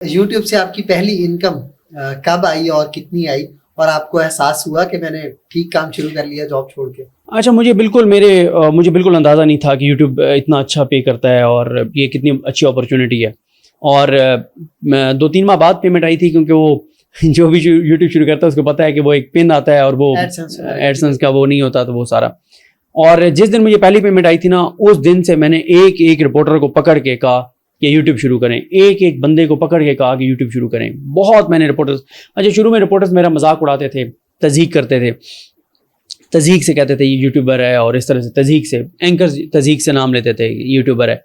YouTube سے آپ کی پہلی انکم کب آئی اور کتنی آئی، اور آپ کو احساس ہوا کہ میں نے ٹھیک کام شروع کر لیا جاب چھوڑ کے؟ اچھا، مجھے بالکل اندازہ نہیں تھا کہ یوٹیوب اتنا اچھا پے کرتا ہے اور یہ کتنی اچھی اپرچونٹی ہے. اور 2-3 ماہ بعد پیمنٹ آئی تھی، کیونکہ وہ جو بھی یوٹیوب شروع کرتا ہے اس کو پتہ ہے کہ وہ ایک پن آتا ہے اور وہ ایڈسنس کا وہ نہیں ہوتا تو وہ سارا. اور جس دن مجھے پہلی پیمنٹ آئی تھی نا، اس دن سے میں نے ایک رپورٹر کو پکڑ کے کہا کہ یوٹیوب شروع کریں، ایک بندے کو پکڑ کے کہا کہ یوٹیوب شروع کریں. بہت میں نے رپورٹرز، اچھا شروع میں رپورٹرز میرا مذاق اڑاتے تھے، تضحیک کرتے تھے، تضحیک سے کہتے تھے یہ یوٹیوبر ہے، اور اس طرح سے تضحیک سے اینکرز تضحیک سے نام لیتے تھے یوٹیوبر ہے.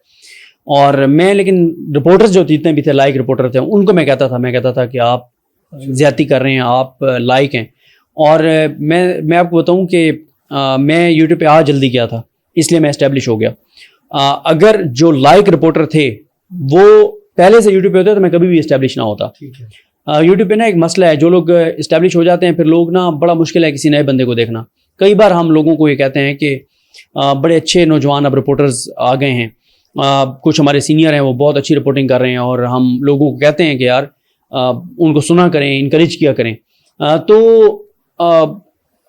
اور میں لیکن رپورٹرز جو جتنے بھی تھے لائک رپورٹر تھے ان کو میں کہتا تھا کہ آپ زیادتی کر رہے ہیں، آپ لائک ہیں. اور میں آپ کو بتاؤں کہ میں یوٹیوب پہ جلدی کیا تھا، اس لیے میں اسٹیبلش ہو گیا. اگر جو لائک رپورٹر تھے وہ پہلے سے یوٹیوب پہ ہوتے تو میں کبھی بھی اسٹیبلش نہ ہوتا. یوٹیوب پہ نا ایک مسئلہ ہے، جو لوگ اسٹیبلش ہو جاتے ہیں پھر لوگ نا بڑا مشکل ہے کسی نئے بندے کو دیکھنا. کئی بار ہم لوگوں کو یہ کہتے ہیں کہ بڑے اچھے نوجوان اب رپورٹرز آ گئے ہیں، کچھ ہمارے سینئر ہیں وہ بہت اچھی رپورٹنگ کر رہے ہیں، اور ہم لوگوں کو کہتے ہیں کہ یار ان کو سنا کریں، انکریج کیا کریں. تو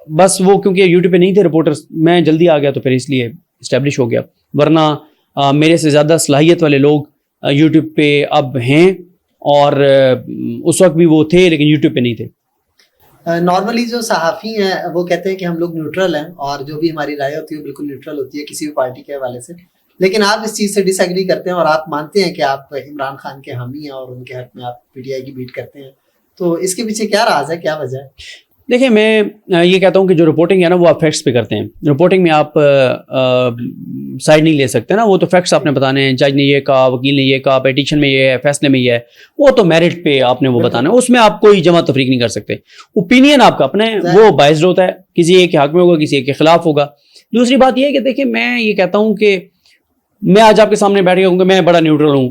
بس وہ کیونکہ یوٹیوب پہ نہیں تھے رپورٹرز، میں جلدی آ گیا تو پھر اس لیے اسٹیبلش ہو گیا. ورنہ میرے سے زیادہ صلاحیت والے لوگ یوٹیوب پہ اب ہیں، اور اس وقت بھی وہ تھے لیکن یوٹیوب پہ نہیں تھے. نارملی جو صحافی ہیں وہ کہتے ہیں کہ ہم لوگ نیوٹرل ہیں، اور جو بھی ہماری رائے ہوتی ہے بالکل نیوٹرل ہوتی ہے کسی بھی پارٹی کے حوالے سے، لیکن آپ اس چیز سے ڈس ایگری کرتے ہیں اور آپ مانتے ہیں کہ آپ عمران خان کے حامی ہیں اور ان کے حق میں آپ پی ٹی آئی کی بیٹ کرتے ہیں. تو اس کے پیچھے کیا راز ہے، کیا وجہ ہے؟ دیکھیں، میں یہ کہتا ہوں کہ جو رپورٹنگ ہے نا وہ آپ فیکٹس پہ کرتے ہیں. رپورٹنگ میں آپ سائڈ نہیں لے سکتے نا، وہ تو فیکٹس آپ نے بتانے ہیں. جج نے یہ کہا، وکیل نے یہ کہا، پیٹیشن میں یہ ہے، فیصلے میں یہ ہے، وہ تو میرٹ پہ آپ نے وہ بتانا ہے. اس میں آپ کوئی جمع تفریق نہیں کر سکتے. اوپینین آپ کا اپنا ہے، وہ بائزڈ ہوتا ہے، کسی ایک کے حق میں ہوگا، کسی ایک کے خلاف ہوگا. دوسری بات یہ ہے کہ دیکھیں، میں یہ کہتا ہوں کہ میں آج آپ کے سامنے بیٹھ گیا ہوں کہ میں بڑا نیوٹرل ہوں،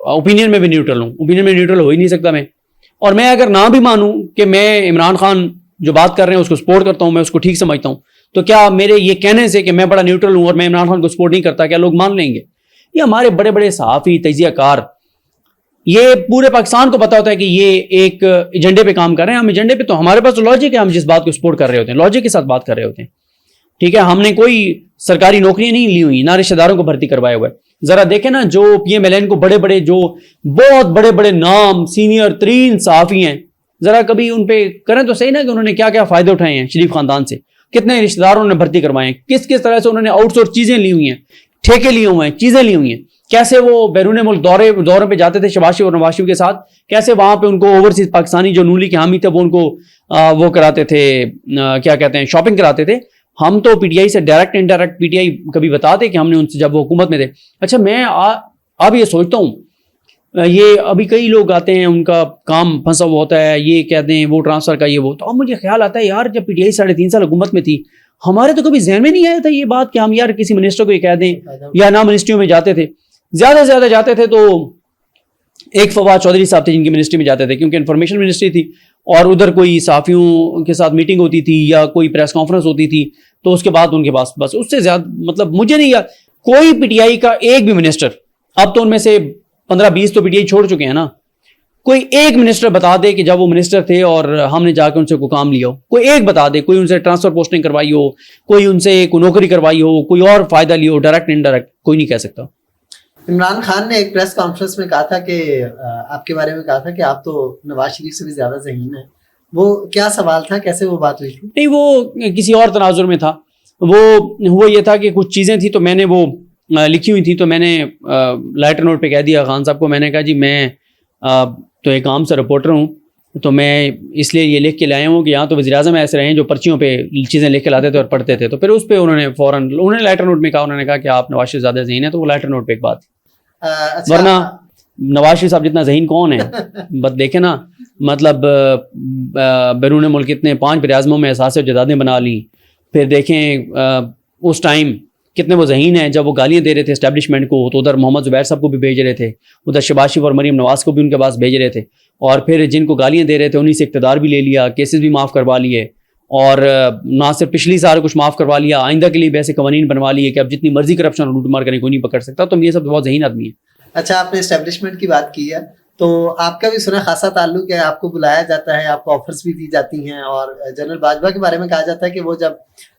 اوپینین میں بھی نیوٹرل ہوں. اوپینین میں نیوٹرل ہو ہی نہیں سکتا میں. اور میں اگر نہ بھی مانوں کہ میں عمران خان جو بات کر رہے ہیں اس کو سپورٹ کرتا ہوں، میں اس کو ٹھیک سمجھتا ہوں، تو کیا میرے یہ کہنے سے کہ میں بڑا نیوٹرل ہوں اور میں عمران خان کو سپورٹ نہیں کرتا کیا لوگ مان لیں گے؟ یہ ہمارے بڑے بڑے صحافی، تجزیہ کار، یہ پورے پاکستان کو پتا ہوتا ہے کہ یہ ایک ایجنڈے پہ کام کر رہے ہیں. ہم ایجنڈے پہ تو ہمارے پاس تو لاجک ہے، ہم جس بات کو سپورٹ کر رہے ہوتے ہیں لاجک کے ساتھ بات کر رہے ہوتے ہیں. ٹھیک ہے، ہم نے کوئی سرکاری نوکریاں نہیں لی ہوئی، نہ رشتہ داروں کو بھرتی کروائے ہوئے. ذرا دیکھیں نا، جو پی ایم ایل این کو بڑے بڑے، جو بہت بڑے بڑے نام، سینئر ترین صحافی ہیں، ذرا کبھی ان پہ کریں تو صحیح نا کہ انہوں نے کیا کیا فائدے اٹھائے ہیں شریف خاندان سے، کتنے رشتہ داروں نے بھرتی کروائے ہیں، کس کس طرح سے انہوں نے آؤٹ سورس چیزیں لی ہوئی ہیں، ٹھیکے لیے ہوئے ہیں، چیزیں لی ہوئی ہیں. کیسے وہ بیرون ملک دورے پہ جاتے تھے شباز شریف اور نواز شریف کے ساتھ، کیسے وہاں پہ ان کو اوورسیز پاکستانی جو نولی کے حامی تھے وہ ان کو وہ کراتے تھے، کیا کہتے ہیں، شاپنگ کراتے تھے. ہم تو پی ٹی آئی سے direct indirect, P T I کبھی بتاتے کہ ہم نے ان سے جب وہ حکومت میں تھے. اچھا، میں اب یہ سوچتا ہوں، یہ ابھی کئی لوگ آتے ہیں ان کا کام پھنسا ہوا ہوتا ہے، یہ کہتے ہیں وہ ٹرانسفر کا یہ وہ، تو اب مجھے خیال آتا ہے یار جب پی ٹی آئی 3.5 سال حکومت میں تھی، ہمارے تو کبھی ذہن میں نہیں آیا تھا یہ بات کہ ہم یار کسی منسٹر کو یہ کہہ دیں، یا نہ منسٹریوں میں جاتے تھے. زیادہ سے زیادہ جاتے تھے تو ایک فواد چودھری صاحب تھے جن کی منسٹری میں جاتے تھے، کیونکہ انفارمیشن منسٹری تھی، اور ادھر کوئی صحافیوں کے ساتھ میٹنگ ہوتی تھی یا کوئی پریس کانفرنس ہوتی تھی تو اس کے بعد ان کے پاس بس اس سے زیادہ مطلب مجھے نہیں یاد کوئی پی ٹی آئی کا ایک بھی منسٹر. اب تو ان میں سے 15-20 تو پی ٹی آئی چھوڑ چکے ہیں نا. کوئی ایک منسٹر بتا دے کہ جب وہ منسٹر تھے اور ہم نے جا کے ان سے کوئی کام لیا ہو، کوئی ایک بتا دے، کوئی ان سے ٹرانسفر پوسٹنگ کروائی ہو، کوئی ان سے کوئی نوکری کروائی ہو، کوئی اور فائدہ لیا ہو ڈائریکٹ انڈائریکٹ، کوئی نہیں کہہ سکتا. عمران خان نے ایک پریس کانفرنس میں کہا تھا کہ آپ کے بارے میں کہا تھا کہ آپ تو نواز شریف سے بھی زیادہ ذہین ہیں. وہ کیا سوال تھا، کیسے وہ بات ہوئی تھی؟ نہیں، وہ کسی اور تناظر میں تھا. وہ یہ تھا کہ کچھ چیزیں تھیں تو میں نے وہ لکھی ہوئی تھی، تو میں نے لائٹر نوٹ پہ کہہ دیا خان صاحب کو. میں نے کہا جی میں تو ایک عام سا رپورٹر ہوں، تو میں اس لیے یہ لکھ کے لایا ہوں کہ یہاں تو وزیر اعظم ایسے رہے ہیں جو پرچیوں پہ چیزیں لکھ کے لاتے تھے اور پڑھتے تھے. تو پھر اس پہ انہوں نے فوراً لائٹر نوٹ میں کہا، انہوں نے کہا کہ آپ نواز شریف زیادہ ذہین ہے، تو وہ لائٹر نوٹ پہ ایک بات. ورنہ نواز شریف صاحب جتنا ذہین کون ہے، بس دیکھیں نا، مطلب بیرون ملک اتنے 5 براعظموں میں احساس جدادیں بنا لیں. پھر دیکھیں اس ٹائم کتنے وہ ذہین ہیں، جب وہ گالیاں دے رہے تھے اسٹیبلشمنٹ کو تو ادھر محمد زبیر صاحب کو بھی بھیج رہے تھے، ادھر شباز شریف اور مریم نواز کو بھی ان کے پاس بھیج رہے تھے، اور پھر جن کو گالیاں دے رہے تھے انہیں سے اقتدار بھی لے لیا، کیسز بھی معاف کروا لیے، اور نہ صرف پچھلی سال کچھ معاف کروا لیا، آئندہ کے لیے بھی ایسے قوانین بنوا لیے کہ اب جتنی مرضی کرپشن اور لوٹ مار کریں کوئی نہیں پکڑ سکتا. تو یہ سب بہت ذہین آدمی ہے. اچھا، آپ نے اسٹیبلشمنٹ کی بات کی ہے، تو آپ کا بھی سنا خاصا تعلق ہے, آپ کو بلایا جاتا ہے, آپ کو آفرز بھی دی جاتی ہیں, اور جنرل باجوہ کے بارے میں کہا جاتا ہے کہ وہ جب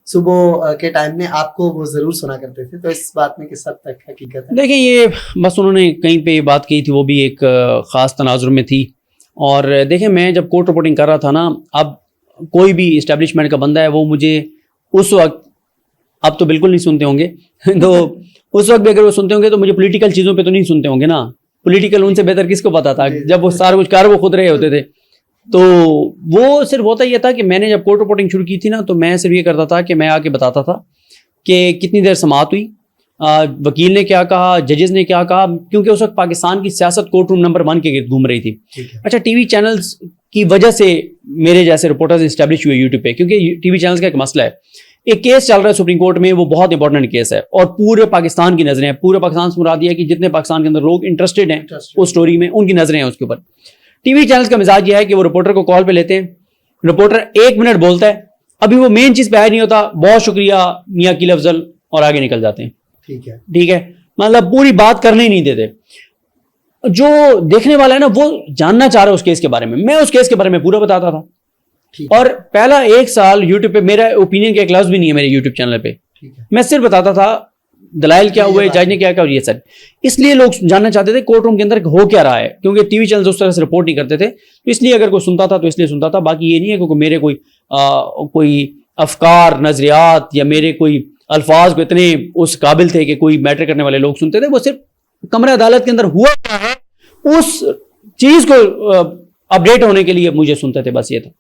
صبح کے ٹائم میں آپ کو وہ ضرور سنا کرتے تھے, تو اس بات میں کس حد تک حقیقت ہے؟ دیکھیں یہ بس انہوں نے کہیں پہ بات کی تھی, وہ بھی ایک خاص تناظر میں تھی. اور دیکھیں میں جب کورٹ رپورٹنگ کر رہا تھا نا, اب کوئی بھی اسٹیبلشمنٹ کا بندہ ہے وہ مجھے اس وقت, اب تو بالکل نہیں سنتے ہوں گے تو اس وقت بھی اگر وہ سنتے ہوں گے تو مجھے پولیٹیکل چیزوں پہ تو نہیں سنتے ہوں گے نا. پولیٹیکل ان سے بہتر کس کو پتا تھا جب وہ سارا کچھ کار وہ خود رہے ہوتے تھے. تو وہ صرف ہوتا یہ تھا کہ میں نے جب کورٹ رپورٹنگ شروع کی تھی نا, تو میں صرف یہ کرتا تھا کہ میں آ کے بتاتا تھا کہ کتنی دیر سماعت ہوئی, وکیل نے کیا کہا, ججز نے کیا کہا, کیونکہ اس وقت پاکستان کی سیاست کورٹ روم نمبر 1 کے گرد گھوم رہی تھی. اچھا ٹی وی چینلز کی وجہ سے میرے جیسے رپورٹرز اسٹیبلش ہوئے یوٹیوب پہ, کیونکہ ٹی وی چینلز کا ایک مسئلہ ہے, ایک کیس چل رہا ہے سپریم کورٹ میں, وہ بہت امپورٹنٹ کیس ہے اور پورے پاکستان کی نظریں ہیں, پورے پاکستان سے مراد یہ ہے کہ جتنے پاکستان کے اندر لوگ انٹرسٹڈ ہیں اس سٹوری میں, ان کی نظریں ہیں اس کے اوپر. ٹی وی چینلز کا مزاج یہ ہے کہ وہ رپورٹر کو کال پہ لیتے ہیں, رپورٹر 1 منٹ بولتا ہے, ابھی وہ مین چیز پہ آیا نہیں ہوتا, بہت شکریہ میاں قیل افضل, اور آگے نکل جاتے ہیں. ٹھیک ہے, مطلب پوری بات کرنے ہی نہیں دیتے. جو دیکھنے والا ہے نا وہ جاننا چاہ رہا ہے اس کیس کے بارے میں, میں اس کیس کے بارے میں پورا بتاتا تھا. اور پہلا 1 سال یوٹیوب پہ میرا اوپینین کا ایک لفظ بھی نہیں ہے میرے یوٹیوب چینل پہ, میں صرف بتاتا تھا دلائل کیا ہوئے, جج نے کیا کہا, اور یہ سر. اس لیے لوگ جاننا چاہتے تھے کورٹ روم کے اندر ہو کیا رہا ہے, کیونکہ ٹی وی چینلز اس طرح سے رپورٹ نہیں کرتے تھے. تو اس لیے اگر کوئی سنتا تھا تو اس لیے سنتا تھا, باقی یہ نہیں ہے کیونکہ میرے کوئی افکار, نظریات یا میرے کوئی الفاظ کو اتنے اس قابل تھے کہ کوئی میٹر کرنے والے لوگ سنتے تھے. وہ صرف کمرہ عدالت کے اندر ہوا کیا ہے اس چیز کو اپڈیٹ ہونے کے لیے مجھے سنتے تھے, بس یہ تھا.